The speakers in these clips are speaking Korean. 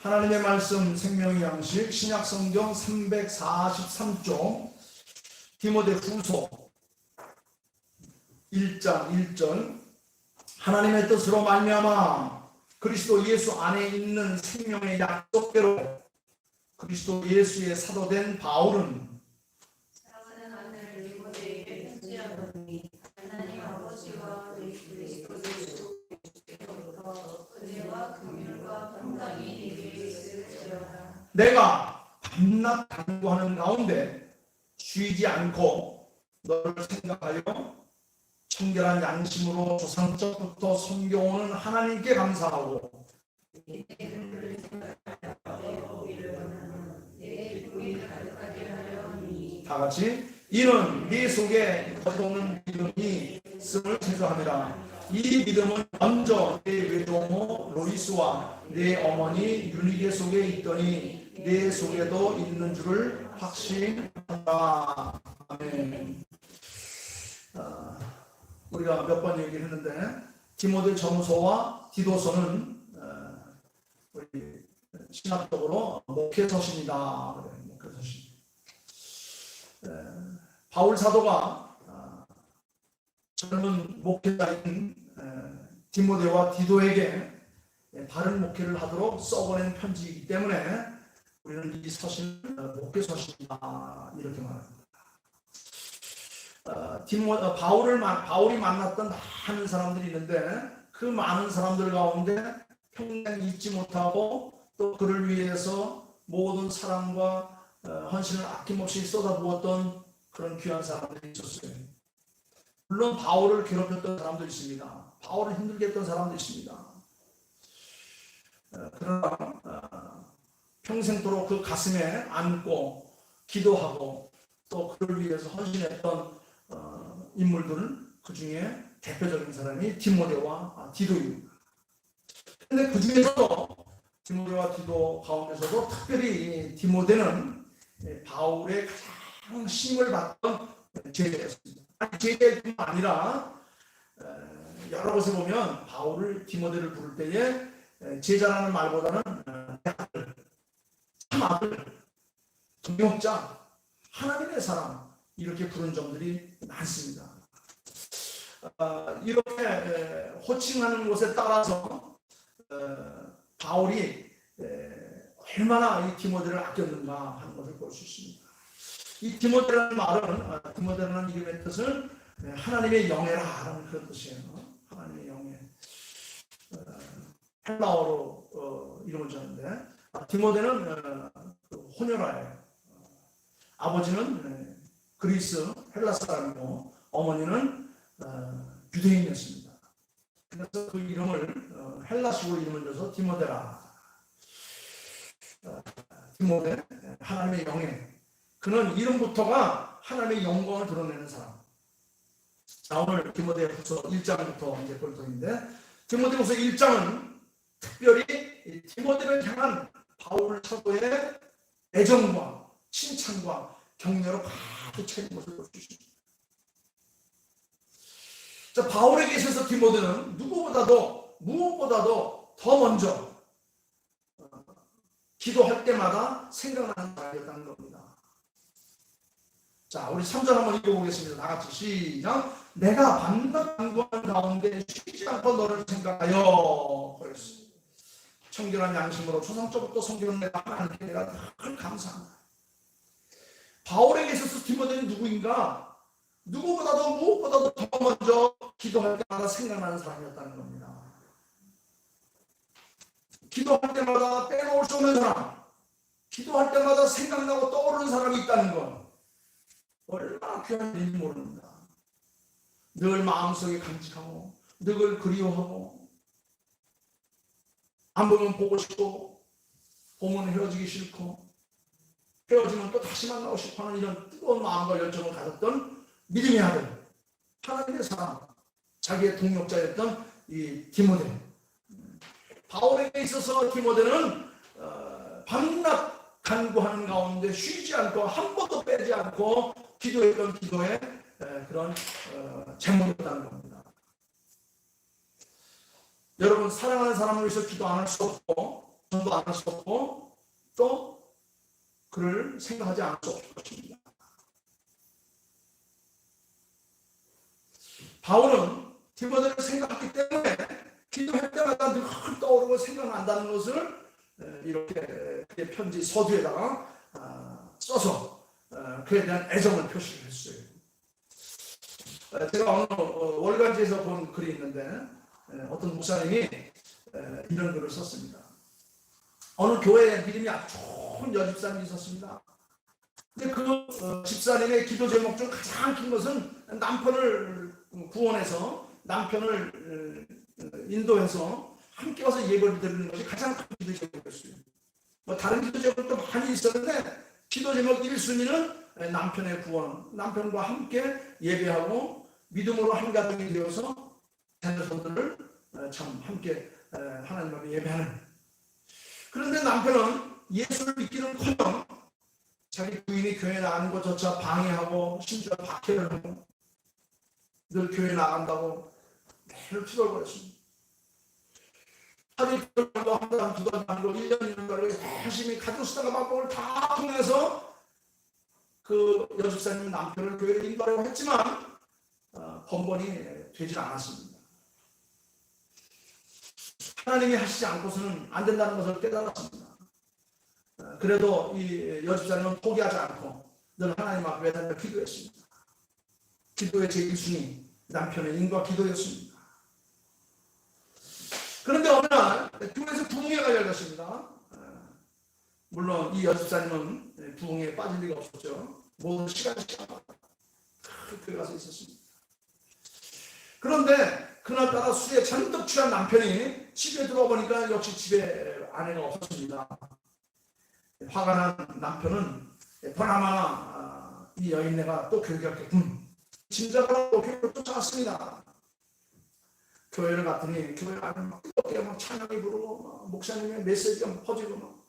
하나님의 말씀 생명의 양식 신약성경 343쪽 디모데후서 1장 1절 하나님의 뜻으로 말미암아 그리스도 예수 안에 있는 생명의 약속대로 그리스도 예수의 사도된 바울은 하나님 아버지와 우리 그리스도 예수께로부터 은혜와 긍휼과 평강이 내게 있을지어다. 내가 밤낮 간구하는 가운데 쉬지 않고 너를 생각하여 청결한 양심으로 조상적부터 섬겨오는 하나님께 감사하고 다같이 이는 네 속에 거듭오는 믿음이 있음을 생각합니다. 이 믿음은 먼저 내 외동호 로이스와 내 어머니 유니게 속에 있더니 내 속에도 있는 줄을 확신한다. 아멘. 우리가 몇 번 얘기를 했는데 디모데 전서와 디도서는 우리 신학적으로 목회서신이다. 목회서신. 바울 사도가 젊은 목회자인 디모데와 디도에게 바른 목회를 하도록 써보낸 편지이기 때문에 우리는 이 서신을 목회서신이다 이렇게 말합니다. 바울이 만났던 많은 사람들이 있는데 그 많은 사람들 가운데 평생 잊지 못하고 또 그를 위해서 모든 사랑과 헌신을 아낌없이 쏟아부었던 그런 귀한 사람들이 있었어요. 물론 바울을 괴롭혔던 사람도 있습니다. 바울을 힘들게 했던 사람도 있습니다. 그러나 평생도록 그 가슴에 안고 기도하고 또 그를 위해서 헌신했던 인물들은 그 중에 대표적인 사람이 디모데와 디도입니다. 그런데 그 중에서도 디모데와 디도 가운데서도 특별히 디모데는 바울의 가장 힘을 받던 제자였습니다. 제자뿐만 아니라 여러 곳에 보면 바울을 디모데를 부를 때에 제자라는 말보다는 아들, 동역자, 하나님의 사람 이렇게 부른 점들이 많습니다. 이렇게 호칭하는 곳에 따라서 바울이 얼마나 이 디모데를 아꼈는가 하는 것을 볼 수 있습니다. 이 디모데라는 말은 디모데라는 이름의 뜻은 하나님의 영예라는 그런 뜻이에요. 하나님의 영예. 헬라어로 이름을 줬는데 디모데는 호녀라예요. 아버지는 그리스 헬라 사람이고 어머니는 유대인이었습니다. 그래서 그 이름을 헬라식으로 이름을 줘서 디모데라. 디모데 하나님의 영예. 그는 이름부터가 하나님의 영광을 드러내는 사람. 자, 오늘 디모데후서 1장부터 이제 볼 터인데 디모데후서 1장은 특별히 디모데를 향한 바울 사도의 애정과 칭찬과 격려로 가득 차 있는 것을 볼 수 있습니다. 자, 바울에게 있어서 디모데는 누구보다도 무엇보다도 더 먼저 기도할 때마다 생각나는 사람이었다는 겁니다. 자, 우리 3절 한번 읽어보겠습니다. 다 같이 시작. 내가 밤낮 간구하는 가운데 쉬지 않고 너를 생각하여 그랬습니다. 청결한 양심으로 초상적부터 섬기는 내가 하나님께 내가 늘 감사합니다. 바울에게 있어서 디모데는 누구인가? 누구보다도 무엇보다도 더 먼저 기도할 때마다 생각나는 사람이었다는 겁니다. 기도할 때마다 빼놓을 수 없는 사람, 기도할 때마다 생각나고 떠오르는 사람이 있다는 것, 얼마나 귀한 일인지 모릅니다. 늘 마음속에 간직하고 늘 그리워하고 안 보면 보고 싶고 보면 헤어지기 싫고 헤어지면 또 다시 만나고 싶어하는 이런 뜨거운 마음과 열정을 가졌던 믿음의 아들, 하나님의 사람, 자기의 동역자였던 이 디모데. 바울에게 있어서 디모데는 밤낮 간구하는 가운데 쉬지 않고 한 번도 빼지 않고 기도했던 기도의 그런 제목이었다는 겁니다. 여러분, 사랑하는 사람을 위해서 기도 안 할 수 없고 전도 안 할 수 없고 또 그를 생각하지 않을 수 없을 것입니다. 바울은 디모데를 생각했기 때문에 기도할 때마다 늘 떠오르고 생각난다는 것을 이렇게 그의 편지 서두에다가 써서 그에 대한 애정을 표시를 했어요. 제가 어느 월간지에서 본 글이 있는데 어떤 목사님이 이런 글을 썼습니다. 어느 교회에 믿음이 아주 좋은 여집사님이 있었습니다. 근데 그 집사님의 기도 제목 중 가장 큰 것은 남편을 구원해서 남편을 인도해서 함께 와서 예배를 드리는 것이 가장 큰 기도 제목이었어요. 뭐 다른 기도 제목도 많이 있었는데 기도 제목 1순위는 남편의 구원, 남편과 함께 예배하고 믿음으로 한 가정이 되어서 자녀들을 참 함께 하나님 앞에 예배하는. 그런데 남편은 예수를 믿기는커녕 자기 부인이 교회 나가는 것조차 방해하고 심지어 박해를 하고 늘 교회 나간다고 매일 투덜거렸습니다. 하루 이틀 정도 한 달, 두 달 정도, 1년, 2년 정도 열심히 가족 수단과 방법을 다 통해서 그 여집사님 남편을 교회를 인도하려고 했지만 번번이 되질 않았습니다. 하나님이 하시지 않고서는 안 된다는 것을 깨달았습니다. 그래도 이 여집사님은 포기하지 않고 늘 하나님 앞에 매달려 기도했습니다. 기도의 제1순위 남편의 인과 기도였습니다. 그런데 어느 날 교회에서 부흥회가 열렸습니다. 물론 이 여집사님은 부흥회에 빠질 리가 없었죠. 모든 시간마다 교회 가서 있었습니다. 그런데 그날따라 술에 잔뜩 취한 남편이 집에 들어보니까 역시 집에 아내가 없었습니다. 화가 난 남편은 보나마나 이 여인네가 또 교회 갔겠군. 짐작을 하고 교회를 쫓아갔습니다. 교회를 갔더니 교회 안에 막 뜨겁게 막 찬양이 부르고 목사님의 메시지가 막 퍼지고 막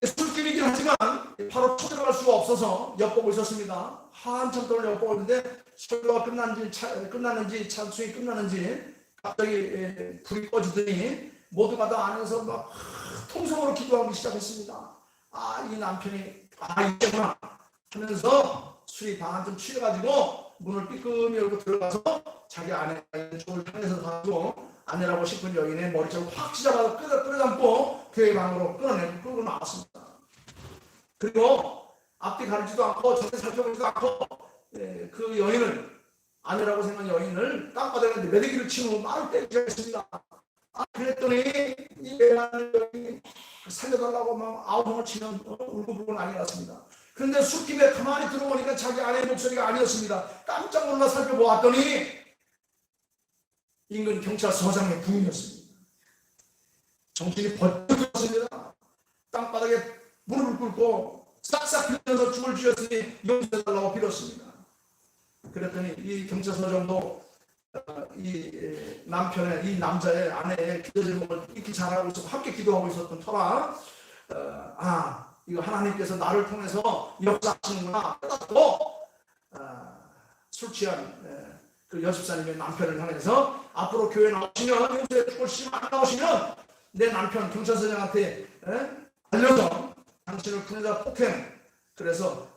술길이긴 하지만 바로 쳐들어갈 수가 없어서 엿보고 있었습니다. 한참 동안 엿보고 있는데 설교가 끝났는지 찬송이 끝나는지 갑자기 불이 꺼지더니 모두가 다 안에서 막 통성으로 기도하기 시작했습니다. 이 남편이 이제구나 하면서 술이 반쯤 취해가지고 문을 삐끔히 열고 들어가서 자기 아내가 있는 쪽을 향해서 가지고 아내라고 싶은 여인의 머리채를 확 찢어가서 끌어담고 교회 방으로 끌어내고 끌고 나왔습니다. 그리고 앞뒤 가리지도 않고 전에 살펴보지도 않고 그 여인을 아내라고 생각한 여인을 땅바닥에 매대기를 치고 말을 때리기 시작했습니다. 그랬더니 이 애하는 여인이 살려달라고 막 아우성을 치면 울고불고 난리 났습니다. 그런데 술집에 가만히 들어보니까 자기 아내의 목소리가 아니었습니다. 깜짝 놀라 살펴보았더니 인근 경찰서장의 부인이었습니다. 정신이 번쩍 들었습니다. 땅바닥에 무릎을 꿇고 싹싹 빌면서 죽을 쥐었으니 용서해달라고 빌었습니다. 그랬더니 이 경찰서장도 이 남편의, 이 남자의 아내의 기도 제목을 익히 잘하고 있었고 함께 기도하고 있었던 터라 이거 하나님께서 나를 통해서 역사하시는구나 깨닫고 술 취한 그 여집사님의 남편을 향해서 앞으로 교회 나오시면 용서해 주고 안 나오시면 내 남편 경찰서장한테 알려서 당신을 군에다 폭행 그래서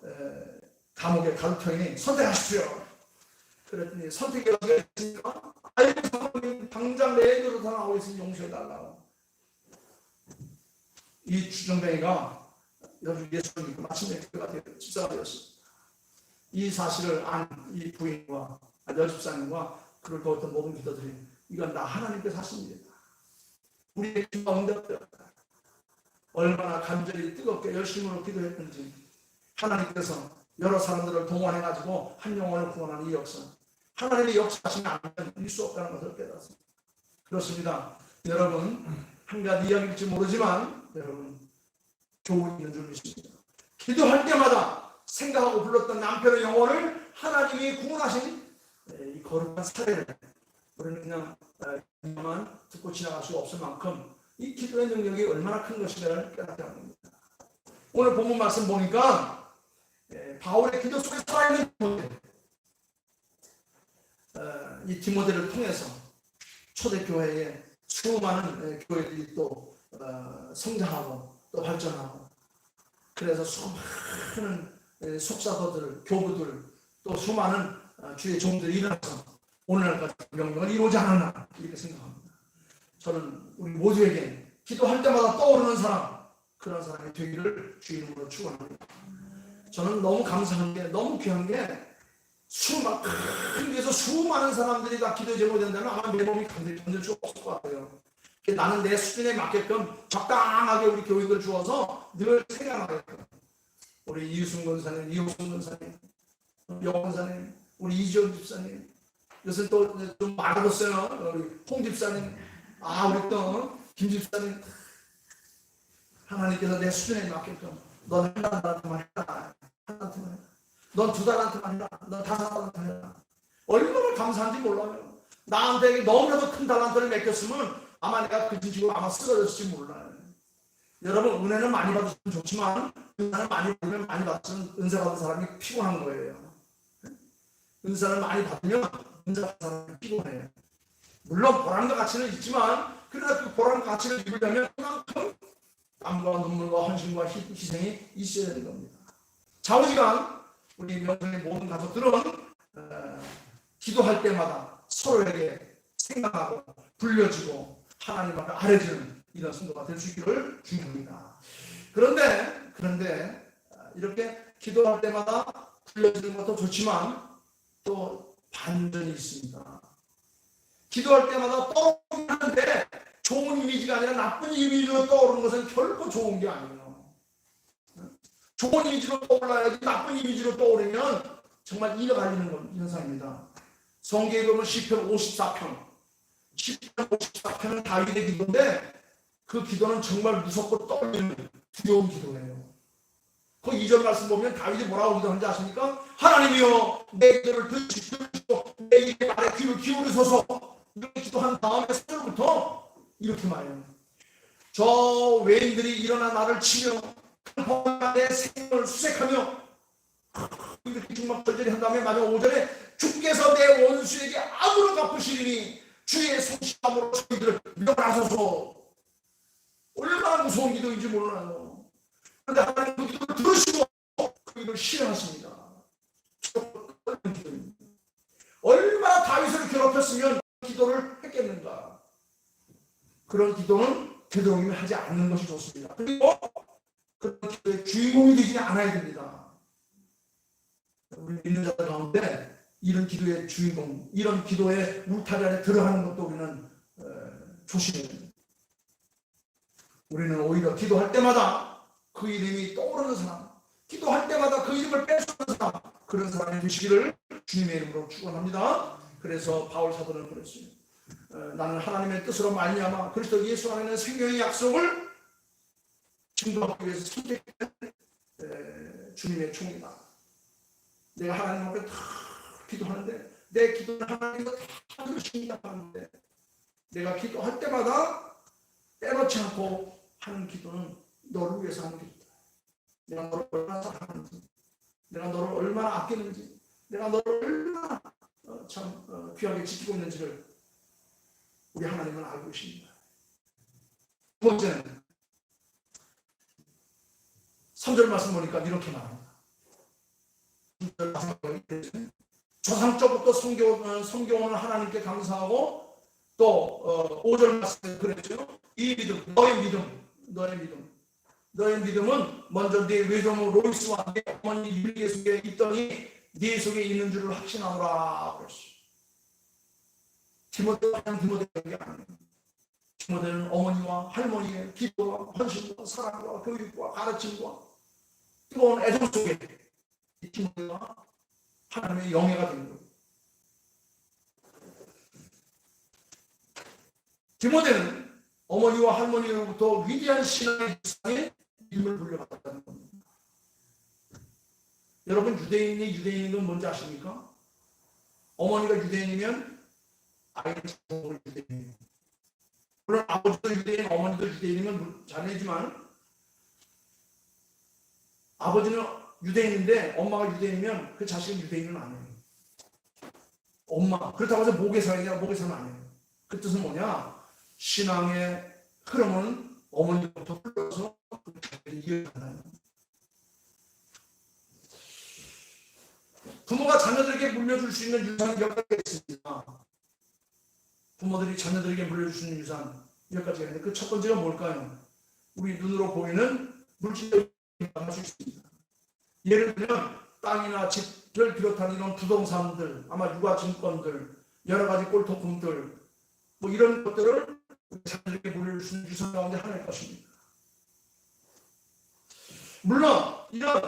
감옥에 갈 터이니 선택하십시오. 그랬더니 선택이 어떻게 됐습니까? 당장 내 애들도 다 나오고 있으니 용서해달라고. 이 주정뱅이가 예수를 믿고 마침내 교회가 되었고 집사가 되었습니다. 이 사실을 안 이 부인과 여집사님과 그를 도왔던 모든 기도들이 이건 나 하나님께서 하신 일이다. 우리의 기도가 응답되었다. 얼마나 간절히 뜨겁게 열심으로 기도했는지 하나님께서 여러 사람들을 동원해가지고 한 영혼을 구원하는 이 역사 하나님의 역사하시면 안 될 수 없다는 것을 깨닫습니다. 그렇습니다. 여러분 한 가지 이야기일지 모르지만 여러분 교훈이 있는 줄 믿습니다. 기도할 때마다 생각하고 불렀던 남편의 영혼을 하나님이 구원하신 이 거룩한 사례를 우리는 그냥 듣고 지나갈 수 없을 만큼 이 기도의 능력이 얼마나 큰 것인가를 깨닫게 합니다. 오늘 본문 말씀 보니까 바울의 기도 속에 살아있는 디모데, 이 디모데를 통해서 초대교회에 수많은 교회들이 또 성장하고 또 발전하고, 그래서 수많은 속사도들, 교부들, 또 수많은 주의 종들이 일어나서 오늘날까지 명령을 이루지 않았나 이렇게 생각합니다. 저는 우리 모두에게 기도할 때마다 떠오르는 사람, 그런 사람이 되기를 주의 이름으로 축원합니다. 저는 너무 감사한 게, 너무 귀한 게, 큰 데서 수많은 사람들이 다 기도 제목이 된다면 아마 내 몸이 건들 수 없을 것 같아요. 나는 내 수준에 맞게끔 적당하게 우리 교육을 주어서 늘 생각하게끔, 우리 이유순 권사님, 이호순 권사님, 영 권사님, 우리 이지원 집사님, 요새 또 좀 많아졌어요. 우리 홍 집사님, 우리 또 김 집사님. 하나님께서 내 수준에 맞게끔, 넌 한 달한테만 해라, 한 달한테만 해라, 넌 두 달한테만 해라, 넌 다섯 달한테만 해라. 얼마나 감사한지 몰라요. 나한테 너무나도 큰 달란트를 맡겼으면 아마 내가 그 진식으로 아마 쓰러졌을지 몰라요. 여러분, 은혜는 많이 받으시면 좋지만 은사는 많이 받으면 많이 받으면 은사 받은 사람이 피곤한 거예요. 은사를 많이 받으면 은사 받은 사람이 피곤해요. 물론 보람과 가치는 있지만, 그러나 그 보람과 가치를 이루려면 그만큼 땀과 눈물과 헌신과 희생이 있어야 되는 겁니다. 좌우지간 우리 명성의 모든 가족들은 기도할 때마다 서로에게 생각하고 불려주고 하나님 앞에 아뢰주는 이런 성도가 될 수 있기를 주입니다. 그런데 이렇게 기도할 때마다 불려주는 것도 좋지만 또 반전이 있습니다. 기도할 때마다 떠오르는데 좋은 이미지가 아니라 나쁜 이미지로 떠오르는 것은 결코 좋은 게 아니에요. 좋은 이미지로 떠올라야지 나쁜 이미지로 떠오르면 정말 이가 갈리는 현상입니다. 성경에 보면 시편 54편, 시편 54편은 다윗의 기도인데 그 기도는 정말 무섭고 떨리는 두려운 기도예요. 그 2절 말씀 보면 다윗이 뭐라고 기도하는지 아십니까? 하나님이여 내 기도를 들으시고 내 입의 말에 귀를 기울이소서. 이렇게 기도한 다음에 3절부터 이렇게 말해요. 저 외인들이 일어나 나를 치며 내 생명을 수색하며, 이렇게 중막절절히 한 다음에 마지막 5절에 주께서 내 원수에게 악으로 갚으시리니 주의 성실함으로 저희들을 멸하소서. 얼마나 무서운 기도인지 몰라요. 그런데 하나님 그 기도를 들으시고 그 기도를 실행하십니다. 얼마나 다윗을 괴롭혔으면 기도를 했겠는가. 그런 기도는 되도록이면 하지 않는 것이 좋습니다. 그리고 그런 기도의 주인공이 되지 않아야 됩니다. 우리 믿는 자들 가운데 이런 기도의 주인공, 이런 기도의 울타리 안에 들어가는 것도 우리는 조심해야 됩니다. 우리는 오히려 기도할 때마다 그 이름이 떠오르는 사람, 기도할 때마다 그 이름을 뺏어오는 사람, 그런 사람이 되시기를 주님의 이름으로 축원합니다. 그래서 바울 사도는 그랬어요. 나는 하나님의 뜻으로 말미암아 그리스도 예수 안에는 생명의 약속을 증거하기 위해서 선택된 주님의 종이다. 내가 하나님 앞에 다 기도하는데 내 기도는 하나님과 다 들으신다 하는데, 내가 기도할 때마다 빼놓지 않고 하는 기도는 너를 위해서 하는 기도다. 내가 너를 얼마나 사랑하는지, 내가 너를 얼마나 아끼는지, 내가 너를 얼마나 참 귀하게 지키고 있는지를 우리 하나님은 알고 계십니다. 두 번째는 3절 말씀 보니까 이렇게 말합니다. 조상적부터 섬겨오는 하나님께 감사하고, 또 5절 말씀에 그랬죠. 이 믿음, 너의 믿음은 먼저 네 외조모 로이스와 네 어머니 율리에 속에 있더니 네 속에 있는 줄을 확신하노라 그랬어요. 디모데가 그런 게 아니에요. 디모데는 어머니와 할머니의 기도와 헌신과 사랑과 교육과 가르침과 뜨거운 애정 속에 이 디모데가 하나님의 영예가 된 거예요. 디모데는 어머니와 할머니로부터 위대한 신앙의 지상에 이름을 불려받았다는 겁니다. 여러분, 유대인인 건 뭔지 아십니까? 어머니가 유대인이면 아이는 유대인이에요. 물론 아버지도 유대인, 어머니도 유대인이면 자네지만, 아버지는 유대인인데 엄마가 유대인이면 그 자식은 유대인은 아니에요. 엄마, 그렇다고 해서 모계사이냐, 모계사는 아니에요. 그 뜻은 뭐냐? 신앙의 흐름은 어머니부터 흘러서 이어가나요? 부모가 자녀들에게 물려줄 수 있는 유산이 몇 가지가 있습니다. 부모들이 자녀들에게 물려줄 수 있는 유산 몇 가지가 있는데 그 첫 번째가 뭘까요? 우리 눈으로 보이는 물질적인 유산을 수 있습니다. 예를 들면 땅이나 집을 비롯한 이런 부동산들, 아마 유가증권들, 여러 가지 꼴토품들, 뭐 이런 것들을 자녀들에게 물려줄 수 있는 유산 가운데 하나일 것입니다. 물론 이런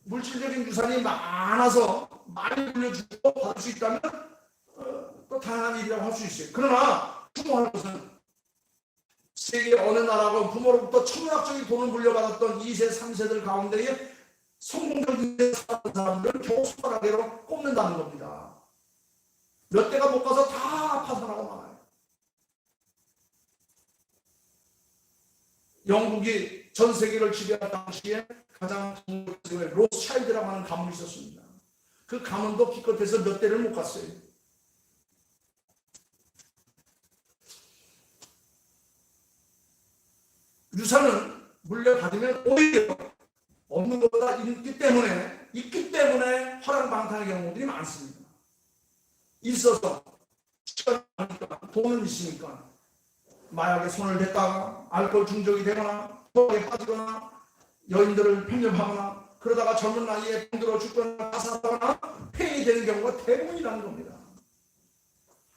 물질적인 유산이 많아서 많이 물려주고 받을 수 있다면 또 다양한 일이라고 할 수 있어요. 그러나 부모하는 것은 세계 어느 나라고 부모로부터 천문학적인 돈을 물려받았던 2세, 3세들 가운데에 성공적인 사람들은 겨우 손가락으로 꼽는다는 겁니다. 몇 대가 못 가서 다 파산하고 말아요. 영국이 전 세계를 지배할 당시에 가장 성공적인 로스차일드라고 하는 가문이 있었습니다. 그 가문도 기껏해서 몇 대를 못 갔어요. 유산은 물려받으면 오히려 없는 것보다 있기 때문에 허랑방탕의 경우들이 많습니다. 있어서 시간이 많으니까 돈은 있으니까 마약에 손을 댔다가 알코올 중독이 되거나 도박에 빠지거나 여인들을 편협하거나 그러다가 젊은 나이에 병들어 죽거나 자살하거나 폐해되는 경우가 대부분이라는 겁니다.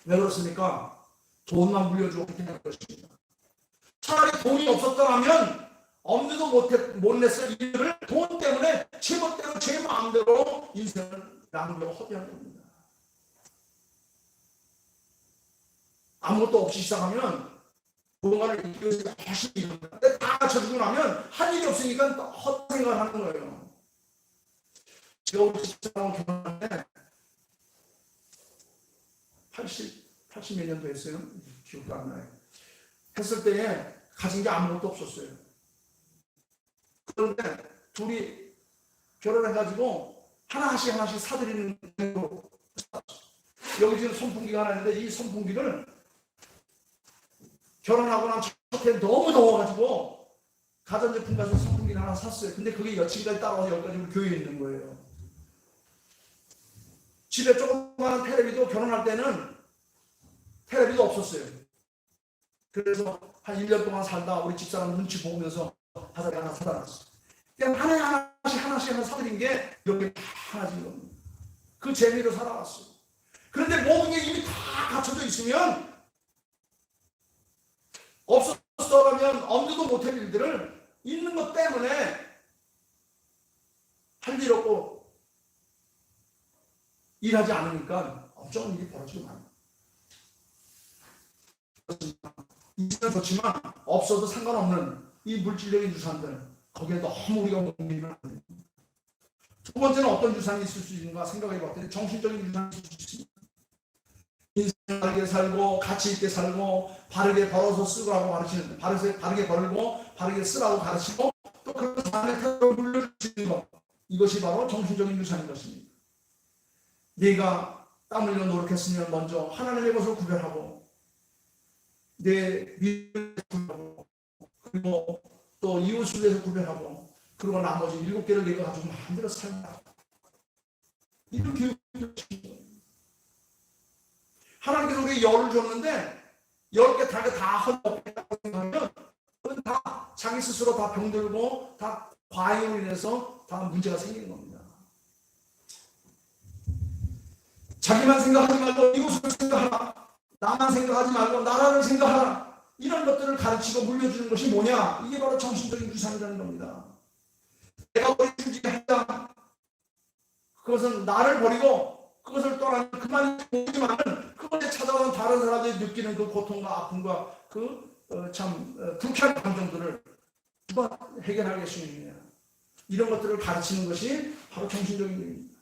왜 그렇습니까? 돈만 물려주고 그렇게 것입니다. 차라리 돈이 없었더라면 엄두도 못 냈을 일을 돈 때문에 제멋대로 제 마음대로 인생을 낭비하고 허비한 겁니다. 아무것도 없이 시작하면 무언가를 이기기 위해서 열심히 일합니다. 근데 다 갖춰주고 나면 할 일이 없으니까 헛된 생각을 하는 거예요. 제가 우리 집사람하고 결혼할 때 80 몇 년도 했어요. 기억도 안 나요. 했을 때에 가진 게 아무것도 없었어요. 그런데 둘이 결혼해가지고 하나씩 사드리는 대로 여기 지금 선풍기가 하나 있는데 이 선풍기를 결혼하고 난 첫해 너무 더워가지고 가전제품 가서 선풍기를 하나 샀어요. 근데 그게 여친까지 따라와서 여기까지 우리 교회에 있는 거예요. 집에 조그마한 테레비도 결혼할 때는 테레비도 없었어요. 그래서 한 1년 동안 살다 우리 집사람 눈치 보면서 바닥에 하나 사다 놨어요. 그냥 하나씩 사드린 게 이렇게 다 하나진 겁니다. 그 재미로 살아왔어요. 그런데 모든 게 이미 다 갖춰져 있으면 없었더라면 엄두도 못할 일들을 있는 것 때문에 할 일 없고 일하지 않으니까 엄청난 일이 벌어지고 맙니다. 있으면 좋지만 없어도 상관없는 이 물질적인 유산들 거기에 너무 우리가 옮기면 안 됩니다. 두 번째는 어떤 유산이 있을 수 있는가 생각해 봤더니 정신적인 유산이 있을 수 있습니다. 인생 바르게 살고 가치 있게 살고 바르게 벌어서 쓰라고 가르치는 바르게 벌고 바르게 쓰라고 가르치고 또 그런 삶의 태도를 물려줄 수 있는 것 이것이 바로 정신적인 유산인 것입니다. 네가 땀 흘려 노력했으면 먼저 하나님의 것을 구별하고 내 믿음을 구별하고 그리고 또 이웃을 위해서 구별하고 그리고 나머지 7개를 내가 가지고 마음대로 살다. 이런 교육을 주신 거예요. 하나님께서 우리에게 열을 줬는데 10개 다 헛되다고 생각하면 그건 다 자기 스스로 다 병들고 다 과잉으로 인해서 다 문제가 생기는 겁니다. 자기만 생각하지 말고 이웃을 생각하라. 나만 생각하지 말고 나라를 생각하라. 이런 것들을 가르치고 물려주는 것이 뭐냐? 이게 바로 정신적인 유산이라는 겁니다. 내가 버리지 했다. 그것은 나를 버리고 그것을 떠나는 그만 보지만은 그것에 찾아오는 다른 사람들이 느끼는 그 고통과 아픔과 그 참 불쾌한 감정들을 누가 해결하겠느냐. 이런 것들을 가르치는 것이 바로 정신적인 일입니다.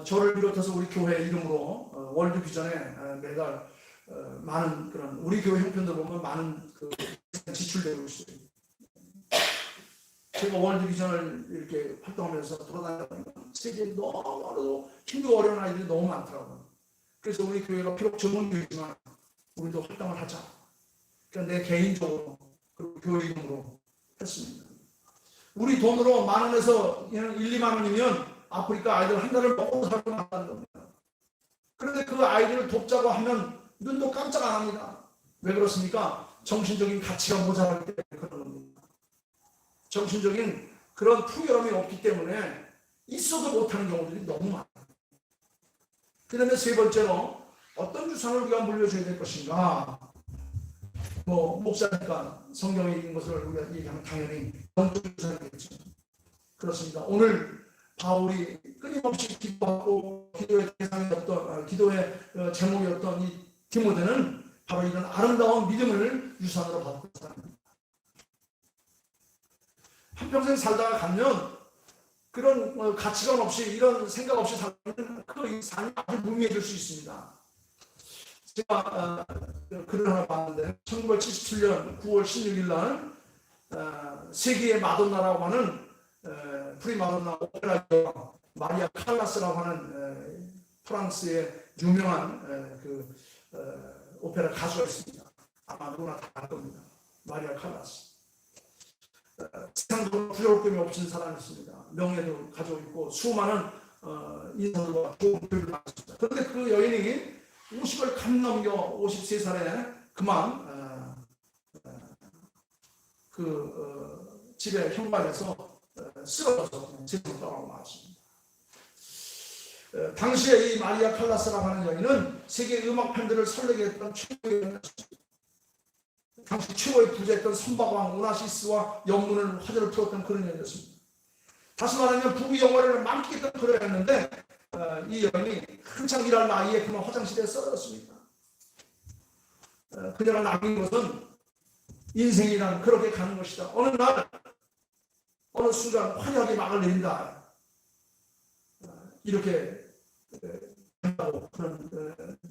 저를 비롯해서 우리 교회 이름으로 월드 비전에 매달 많은 그런 우리 교회 형편들 보면 많은 그 지출되고 있어요. 제가 월드 비전을 이렇게 활동하면서 돌아다니다 보니까 세계에 너무 힘들고 어려운 아이들이 너무 많더라고요. 그래서 우리 교회가 비록 전문교회지만 우리도 활동을 하자. 그러니까 내 개인적으로 그리고 교회 이름으로 했습니다. 우리 돈으로 10,000원에서 1, 2만 원이면 아프리카 아이들 한 달을 먹고 살고 한다는 겁니다. 그런데 그 아이들을 돕자고 하면 눈도 깜짝 안 합니다. 왜 그렇습니까? 정신적인 가치가 모자라기 때문에 그런 겁니다. 정신적인 그런 풍요로움이 없기 때문에 있어도 못하는 경우들이 너무 많아요. 그 다음에 세 번째로 어떤 주상을 우리가 물려줘야 될 것인가. 목사니까 성경에 있는 것을 우리가 얘기하면 당연히 영적 주상이겠죠. 그렇습니다. 오늘 바울이 끊임없이 기도하고 기도의 대상이었던, 기도의 제목이었던 이 디모데는 바로 이런 아름다운 믿음을 유산으로 받고 있습니다. 한평생 살다가 가면 그런 가치관 없이 이런 생각 없이 살면 그 삶이 아주 무미해질 수 있습니다. 제가 글을 하나 봤는데 1977년 9월 16일 날 세계의 마돈나라고 하는 프리마돈나 오페라 마리아 칼라스라고 하는 프랑스의 유명한 그 오페라 가수가 있습니다. 아마 누구나 다 알 겁니다. 마리아 칼라스. 세상적으로 부끄러움이 없는 사람이었습니다. 명예도 가지고 있고 수많은 인사들과 좋은 교육을 받았습니다. 그런데 그 여인이 50을 감 넘겨 53살에 그만 집에 현관에서 쓰러져서 세상을 떠나고 나왔습니다. 당시에 이 마리아 칼라스라고 하는 여인은 세계 음악 팬들을 설레게 했던 최고의 여인이었습니다. 당시 최고의 부자였던 선박왕 오나시스와 영문을 화제를 풀었던 그런 여인이었습니다. 다시 말하면 부귀 영화를 만끽했던 그런 여인이었는데 이 여인이 한창 일할 나이에 그만 화장실에 쓰러졌습니다. 그녀가 남긴 것은 인생이란 그렇게 가는 것이다. 어느 날 어느 순간 화려하게 막을 내린다. 이렇게 한다고 그런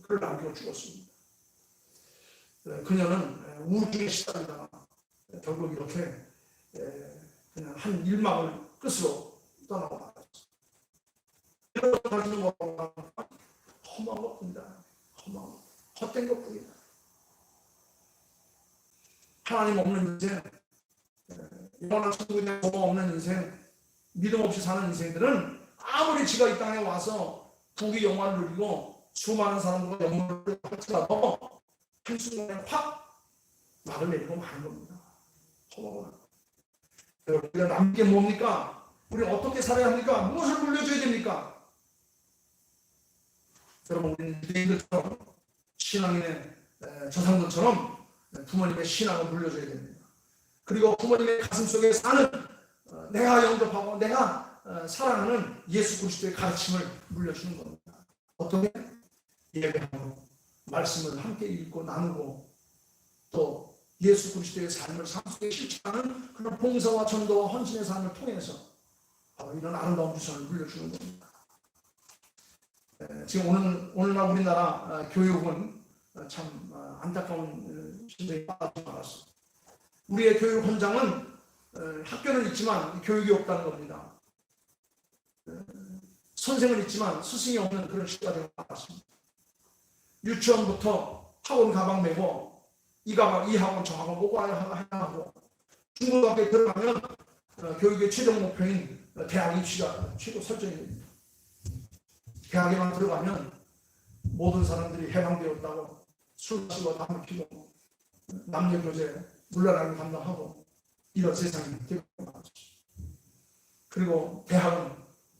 글을 남기고 죽었습니다. 그녀는 우울증에 시달리다가 결국 이렇게 그냥 한 일막을 끝으로 떠나고 말았습니다. 이런 가지는 것보다 험한 것뿐이다. 험한 헛된 것뿐이다. 하나님 없는 인생, 영원한 천국에 소망 없는 인생, 믿음 없이 사는 인생들은 아무리 지가 이 땅에 와서 부귀 영화를 누리고 수많은 사람들과 영혼을 할지라도 한순간에 확 막을 내리고 마는 겁니다. 여러분, 우리가 남은 게 뭡니까? 우리는 어떻게 살아야 합니까? 무엇을 물려줘야 됩니까? 여러분, 우리는 유대인들처럼 신앙인의 조상들처럼 부모님의 신앙을 물려줘야 됩니다. 그리고 부모님의 가슴속에 사는 내가 영접하고 내가 사랑하는 예수 그리스도의 가르침을 물려주는 겁니다. 어떻게? 예배하고 말씀을 함께 읽고 나누고 또 예수 그리스도의 삶을 삶 속에 실천하는 그런 봉사와 전도와 헌신의 삶을 통해서 바로 이런 아름다운 주선을 물려주는 겁니다. 지금 오늘날 우리나라 교육은 참 안타까운 심정이 빠져 나갔습니다. 우리의 교육 현장은 학교는 있지만 교육이 없다는 겁니다. 선생은 있지만 스승이 없는 그런 시대가 되어 나갔습니다. 유치원부터 학원 가방 메고 이 가방, 이 학원, 저 학원 보고 해야 하고 중고등학교에 들어가면 교육의 최종 목표인 대학 입시가 최고 설정입니다. 대학에만 들어가면 모든 사람들이 해방되었다고 술 마시고 담배 피고 남녀 교제 물러나게 감당하고 이런 세상이 되고 나왔죠. 그리고 대학은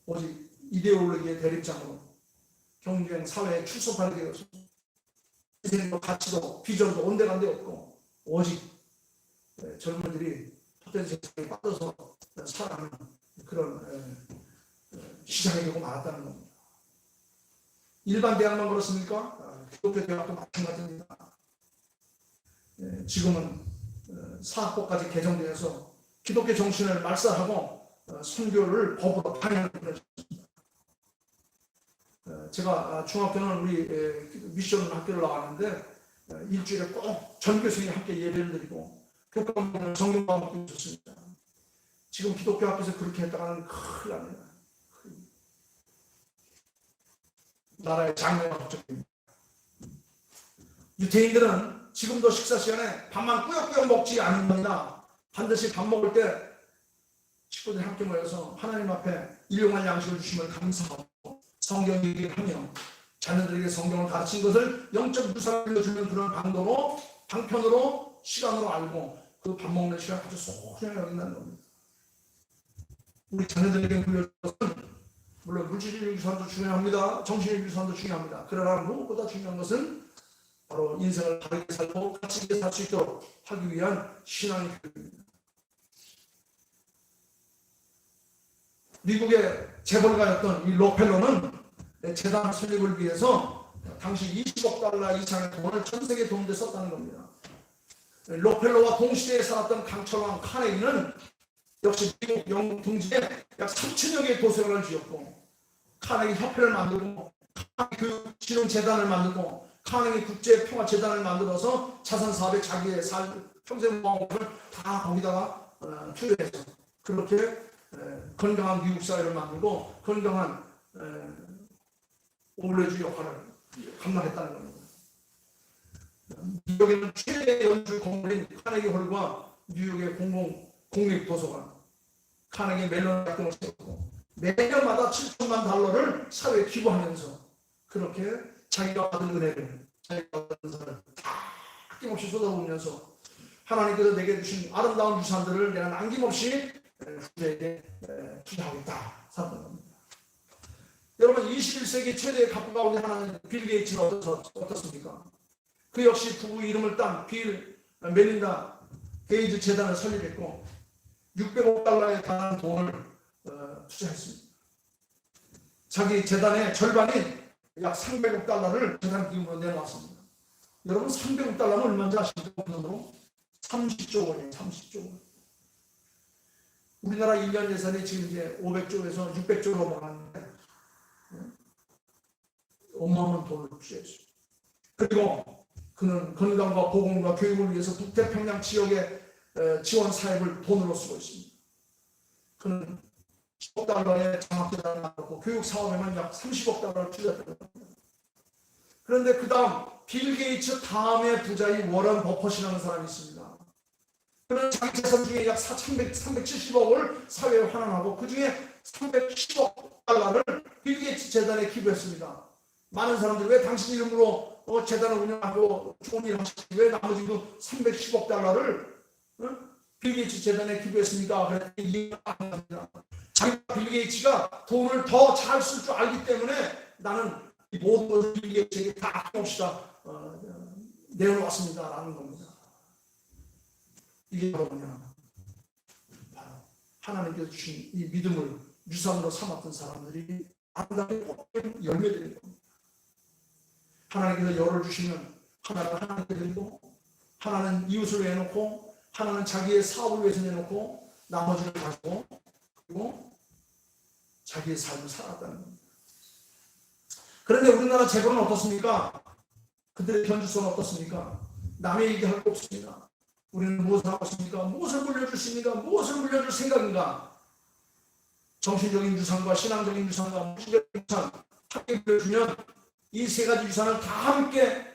오직 이데올로기의 대립장으로 경쟁 사회에 출소하게 되어서 인생도 가치도 비전도 온데간데 없고 오직 젊은이들이 헛된 세상에 빠져서 살아가는 그런 시장이 되고 말았다는 겁니다. 일반 대학만 그렇습니까? 기독교 대학도 마찬가지입니다. 지금은 사학법까지 개정되어서 기독교 정신을 말살하고 선교를 법으로 방해하는 그런 것입니다. 제가 중학교는 우리 미션 학교를 나왔는데 일주일에 꼭 전교생이 함께 예배를 드리고 교과목은 성경과 함께 있었습니다. 지금 기독교 학교에서 그렇게 했다가는 큰일 납니다. 나라의 장래가 걱정됩니다. 유태인들은 지금도 식사 시간에 밥만 꾸역꾸역 먹지 않는 겁니다. 반드시 밥 먹을 때 식구들이 함께 모여서 하나님 앞에 일용할 양식을 주심을 감사하고 성경 얘기를 하며 자녀들에게 성경을 가르친 것을 영적 유산을 빌려주는 그런 방편으로 시간으로 알고 그 밥 먹는 시간 아주 소중하게 여긴다는 겁니다. 우리 자녀들에게 물려준 것은 물론 물질적 유산도 중요합니다. 정신적 유산도 중요합니다. 그러나 무엇보다 중요한 것은 바로 인생을 바르게 살고 가치 있게 살 수 있도록 하기 위한 신앙의 교육입니다. 미국의 재벌가였던 이 록펠러는 재단 설립을 위해서 당시 20억 달러 이상의 돈을 전 세계 돈에 썼다는 겁니다. 록펠러와 동시대에 살았던 강철왕 카네기는 역시 미국 영국 등지에 약 3천여 개의 도서관을 지었고 카네기 협회를 만들고 카네기 교육진흥재단을 만들고 카네기 국제평화재단을 만들어서 자선 사업에 자기의 평생 모험을 다 거기다가 투여해서 그렇게 건강한 미국 사회를 만들고 건강한 오블레주 역할을 감당했다는 겁니다. 뉴욕에는 최대 연주 건물인 카네기 홀과 뉴욕의 공립도서관 카네기 멜론 학교를 세웠고 매년마다 7천만 달러를 사회에 기부하면서 그렇게 자기가 받은 은혜를 자기가 받은 은사를 다 아낌없이 쏟아부으면서 하나님께서 내게 주신 아름다운 유산들을 내가 남김없이 후대에게 투자하겠다 살았던 겁니다. 여러분 21세기 최대의 갑부 가운데 하나는 빌 게이츠는 어떻습니까? 그 역시 부부 이름을 딴 빌 멜린다 게이츠 재단을 설립했고 600억 달러에 달하는 돈을 투자했습니다. 자기 재단의 절반인 약 300억 달러를 재단 기금으로 내놓았습니다. 여러분 300억 달러는 얼마인지 아십니까? 그 돈으로 30조 원이에요. 30조 원. 우리나라 1년 예산이 지금 이제 500조에서 600조로 넘어가는데 어마어마한 돈을 투자했어요. 그리고 그는 건강과 보건과 교육을 위해서 북태평양 지역의 지원 사업을 돈으로 쓰고 있습니다. 그는 10억 달러의 장학재단을 만들고 교육 사업에만 약 30억 달러를 투자했다는 겁니다. 그런데 그 다음 빌 게이츠 다음의 부자인 워런 버핏이라는 사람이 있습니다. 그는 자기 재산 중에 약 370억을 사회에 환원하고 그 중에 310억 달러를 빌 게이츠 재단에 기부했습니다. 많은 사람들이 왜 당신 이름으로 재단을 운영하고 좋은 일 하시지 왜 나머지 그 310억 달러를 빌 게이츠 재단에 기부했습니까? 그랬더니 이해가 안 갑니다. 자기가 빌 게이츠가 돈을 더 잘 쓸 줄 알기 때문에 나는 이 모든 것을 빌 게이츠에게 다 아낌없이 내어놓았습니다. 라는 겁니다. 이게 바로 뭐냐? 바로 하나님께서 주신 이 믿음을 유산으로 삼았던 사람들이 아름답게 꽃피는 열매들인 겁니다. 하나님께서 열을 주시면 하나는 하나님께 드리고 하나는 이웃을 위해 놓고 하나는 자기의 사업을 위해서 내놓고 나머지를 가지고 그리고 자기의 삶을 살았다는 겁니다. 그런데 우리나라 재벌은 어떻습니까? 그들의 현주소는 어떻습니까? 남의 얘기할 거 없습니다. 우리는 무엇을 하고 있습니까? 무엇을 물려줄 수 있습니까? 무엇을 물려줄 생각인가? 정신적인 유산과 신앙적인 유산과 물질적인 유산 함께 물려주면 이 세 가지 유산을 다 함께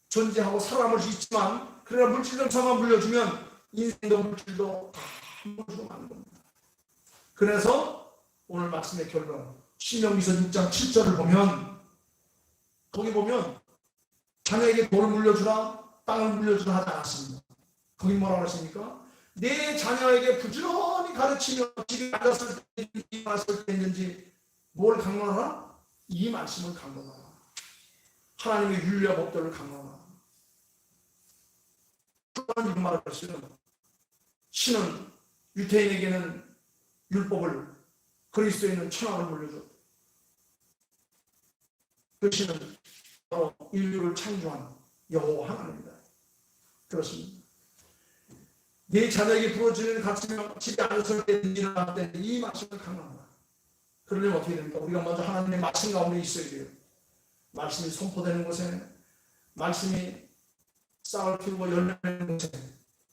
존재하고 살아남을 수 있지만 그러나 물질적 유산만 물려주면 인생도 물질도 다 함부로 마는 겁니다. 그래서 오늘 말씀의 결론 신명기서 6장 7절을 보면 거기 보면 자녀에게 돈을 물려주라 땅을 물려주라 하지 않았습니다. 거기 뭐라고 하십니까? 내 자녀에게 부지런히 가르치며 집에 앉았을 때 일어났을 때 있는지 뭘 강론하라? 이 말씀을 강론하라. 하나님의 윤리와 법도를 강론하라. 이런 말을 했어요. 신은 유태인에게는 율법을 그리스도에는 천하를 물려줬다. 그 신은 바로 인류를 창조한 여호와 하나님이다. 그렇습니다. 네 자녀에게 부러지는 가르치며 집에 앉았을 때 일어날 때 이 말씀을 강론하라. 그러려면 어떻게 됩니까? 우리가 먼저 하나님의 말씀 가운데 있어야 돼요. 말씀이 선포되는 곳에 말씀이 싹을 틔우고 열매내는 곳에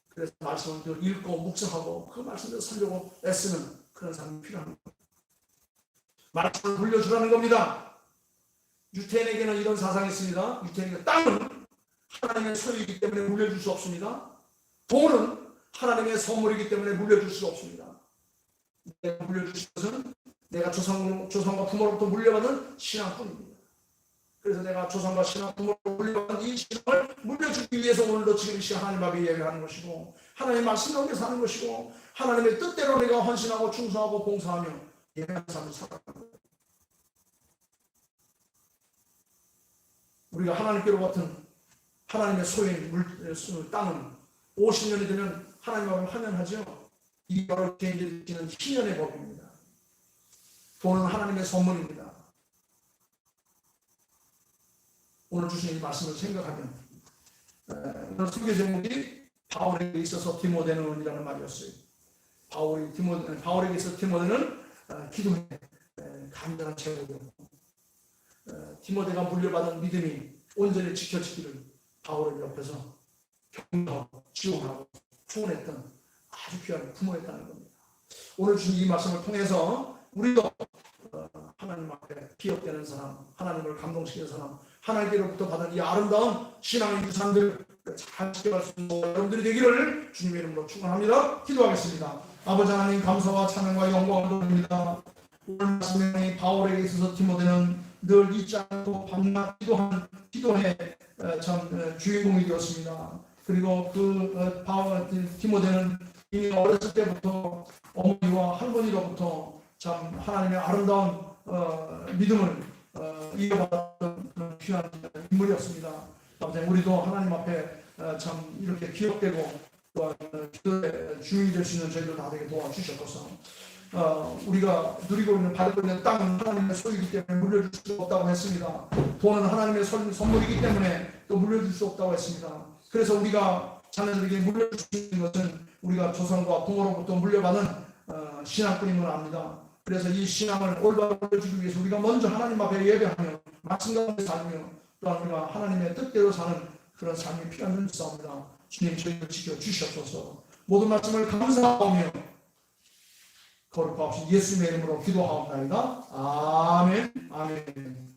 그래서 말씀을 읽고 묵상하고 그 말씀을 살려고 애쓰는 그런 사람이 필요한 겁니다. 말씀을 물려주라는 겁니다. 유태인에게는 이런 사상이 있습니다. 유태인에게 땅은 하나님의 소유이기 때문에 물려줄 수 없습니다. 돈은 하나님의 선물이기 때문에 물려줄 수 없습니다. 내가 물려줄 것은 내가 조상과 부모로부터 물려받은 신앙뿐입니다. 그래서 내가 조상과 신앙, 부모로부터 물려받은 이 신앙을 물려주기 위해서 오늘도 지금 이 시간 하나님 앞에 예배하는 것이고 하나님의 말씀 가운데 사는 것이고 하나님의 뜻대로 내가 헌신하고 충성하고 봉사하며 예배하는 삶을 살아가는 거예요. 우리가 하나님께로 같은 하나님의 소유인 땅은 50년이 되면 하나님 앞에 환연하죠. 이 여러 개인들이 지는 희년의 법입니다. 돈은 하나님의 선물입니다. 오늘 주신 이 말씀을 생각하면 오늘 설교 제목이 바울에게 있어서 디모데는이라는 말이었어요. 바울에게 있어서 디모데는 기도의 간절한 제목이었고 디모데가 물려받은 믿음이 온전히 지켜지기를 바울의 옆에서 격려하고 지원하고 후원했던 아주 귀한 부모였다는 겁니다. 오늘 주신 이 말씀을 통해서 우리도 하나님 앞에 기억되는 사람, 하나님을 감동시키는 사람, 하나님께로부터 받은 이 아름다운 신앙의 유산들 잘 지켜갈 수 있는 여러분들이 되기를 주님의 이름으로 축원합니다. 기도하겠습니다. 아버지 하나님 감사와 찬양과 영광을 돌립니다. 오늘 말씀에 바울에게 있어서 디모데는 늘 잊지 않고 밤낮 기도한 기도의 참 주인공이 되었습니다. 그리고 디모데는 이미 어렸을 때부터 어머니와 할머니로부터 참 하나님의 아름다운 믿음을 이어받았던 귀한 인물이었습니다. 우리도 하나님 앞에 참 이렇게 기억되고 또한 기도의 주인이 될 수 있는 저희들 다 되게 도와주셨소서. 우리가 누리고 있는 받고 있는 땅은 하나님의 소유이기 때문에 물려줄 수 없다고 했습니다. 돈은 하나님의 선물이기 때문에 또 물려줄 수 없다고 했습니다. 그래서 우리가 자녀들에게 물려줄 수 있는 것은 우리가 조상과 부모로부터 물려받은 신앙뿐인 걸 압니다. 그래서 이 신앙을 올바로 물려주기 위해서 우리가 먼저 하나님 앞에 예배하며 말씀 가운데 살며 또한 우리가 하나님의 뜻대로 사는 그런 삶이 필요한 줄입니다. 주님 저희를 지켜주시옵소서. 모든 말씀을 감사하며 거룩하옵신 예수님의 이름으로 기도하옵나이다. 아멘. 아멘.